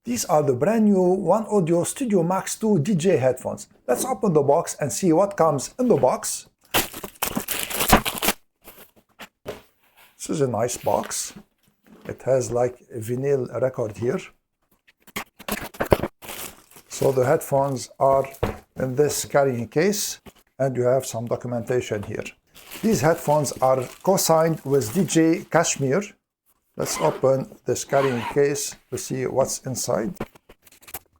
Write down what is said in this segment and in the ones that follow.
These are the brand new OneOdio Studio Max 2 DJ headphones. Let's open the box and see what comes in the box. This is a nice box. It has like a vinyl record here. So the headphones are in this carrying case, and you have some documentation here. These headphones are co-signed with DJ Kashmir. Let's open this carrying case to see what's inside.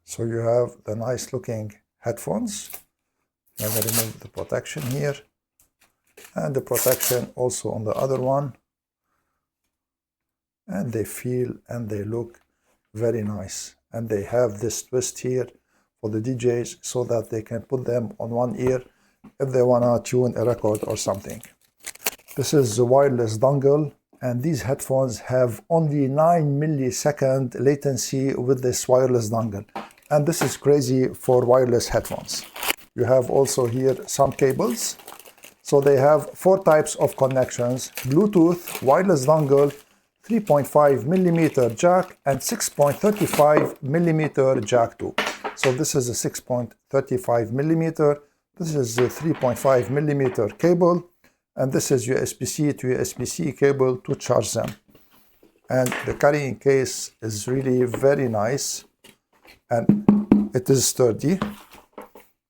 So you have the nice looking headphones. I'm going to remove the protection here, and the protection also on the other one. And they feel and they look very nice. And they have this twist here for the DJs so that they can put them on one ear if they want to tune a record or something. This is the wireless dongle, and these headphones have only 9 millisecond latency with this wireless dongle. And this is crazy for wireless headphones. You have also here some cables. So they have 4 types of connections: Bluetooth, wireless dongle, 3.5 millimeter jack, and 6.35 millimeter jack 2. So this is a 6.35 millimeter. This is a 3.5 millimeter cable. And this is USB-C to USB-C cable to charge them. And the carrying case is really very nice. And it is sturdy.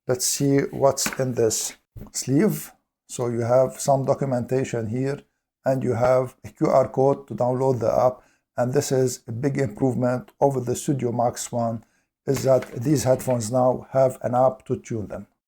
Let's see what's in this sleeve. So you have some documentation here, and you have a QR code to download the app. And this is a big improvement over the Studio Max one, is that these headphones now have an app to tune them.